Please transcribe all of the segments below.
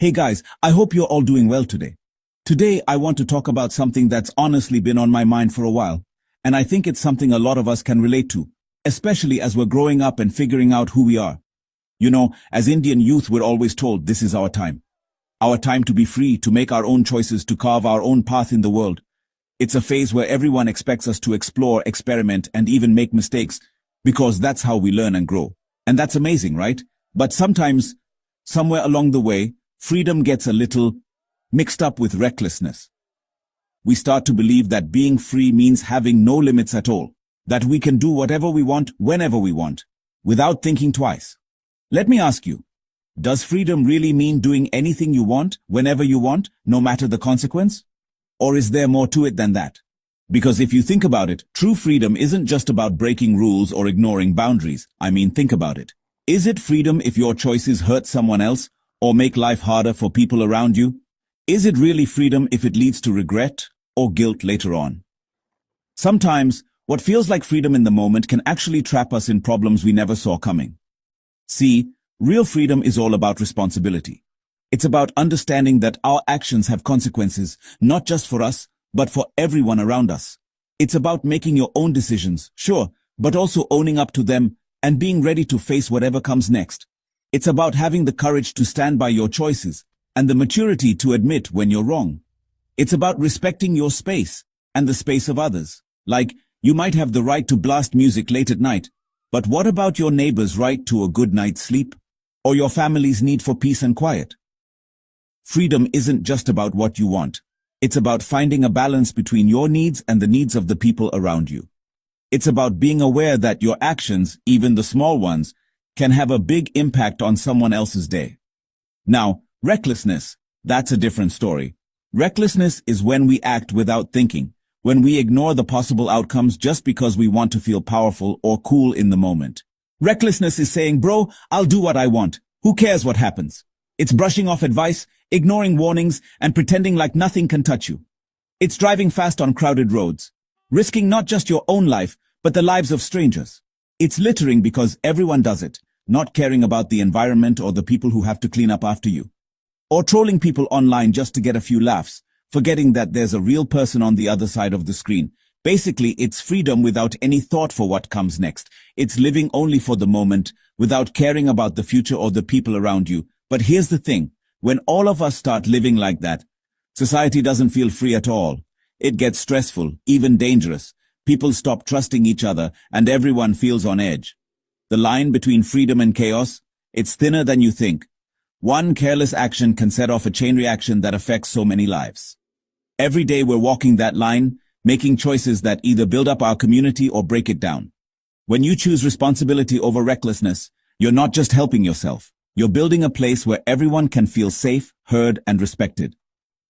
Hey guys, I hope you're all doing well today. Today I want to talk about something that's honestly been on my mind for a while, and I think it's something a lot of us can relate to, especially as we're growing up and figuring out who we are. You know, as Indian youth we're always told this is our time. Our time to be free, to make our own choices, to carve our own path in the world. It's a phase where everyone expects us to explore, experiment, and even make mistakes, because that's how we learn and grow. And that's amazing, right? But sometimes, somewhere along the way, freedom gets a little mixed up with recklessness. We start to believe that being free means having no limits at all, that we can do whatever we want, whenever we want, without thinking twice. Let me ask you, does freedom really mean doing anything you want, whenever you want, no matter the consequence? Or is there more to it than that? Because if you think about it, true freedom isn't just about breaking rules or ignoring boundaries. I mean, think about it. Is it freedom if your choices hurt someone else, or make life harder for people around you? Is it really freedom if it leads to regret or guilt later on? Sometimes, what feels like freedom in the moment can actually trap us in problems we never saw coming. See, real freedom is all about responsibility. It's about understanding that our actions have consequences, not just for us, but for everyone around us. It's about making your own decisions, sure, but also owning up to them and being ready to face whatever comes next. It's about having the courage to stand by your choices and the maturity to admit when you're wrong. It's about respecting your space and the space of others. Like, you might have the right to blast music late at night, but what about your neighbor's right to a good night's sleep? Or your family's need for peace and quiet? Freedom isn't just about what you want. It's about finding a balance between your needs and the needs of the people around you. It's about being aware that your actions, even the small ones, can have a big impact on someone else's day. Now, recklessness, that's a different story. Recklessness is when we act without thinking, when we ignore the possible outcomes just because we want to feel powerful or cool in the moment. Recklessness is saying, bro, I'll do what I want. Who cares what happens? It's brushing off advice, ignoring warnings, and pretending like nothing can touch you. It's driving fast on crowded roads, risking not just your own life, but the lives of strangers. It's littering because everyone does it, not caring about the environment or the people who have to clean up after you. Or trolling people online just to get a few laughs, forgetting that there's a real person on the other side of the screen. Basically, it's freedom without any thought for what comes next. It's living only for the moment, without caring about the future or the people around you. But here's the thing, when all of us start living like that, society doesn't feel free at all. It gets stressful, even dangerous. People stop trusting each other, and everyone feels on edge. The line between freedom and chaos, it's thinner than you think. One careless action can set off a chain reaction that affects so many lives. Every day we're walking that line, making choices that either build up our community or break it down. When you choose responsibility over recklessness, you're not just helping yourself. You're building a place where everyone can feel safe, heard, and respected.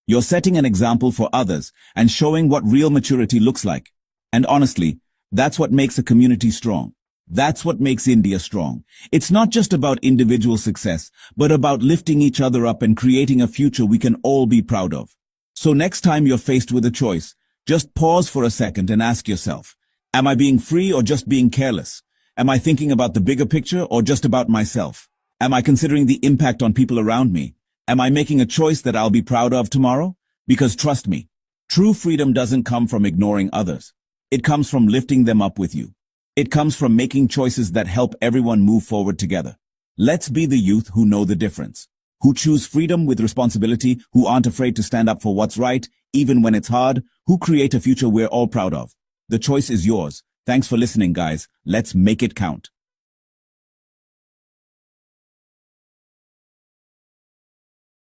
You're setting an example for others and showing what real maturity looks like. And honestly, that's what makes a community strong. That's what makes India strong. It's not just about individual success, but about lifting each other up and creating a future we can all be proud of. So next time you're faced with a choice, just pause for a second and ask yourself, am I being free or just being careless? Am I thinking about the bigger picture or just about myself? Am I considering the impact on people around me? Am I making a choice that I'll be proud of tomorrow? Because trust me, true freedom doesn't come from ignoring others. It comes from lifting them up with you. It comes from making choices that help everyone move forward together. Let's be the youth who know the difference, who choose freedom with responsibility, who aren't afraid to stand up for what's right, even when it's hard, who create a future we're all proud of. The choice is yours. Thanks for listening, guys. Let's make it count.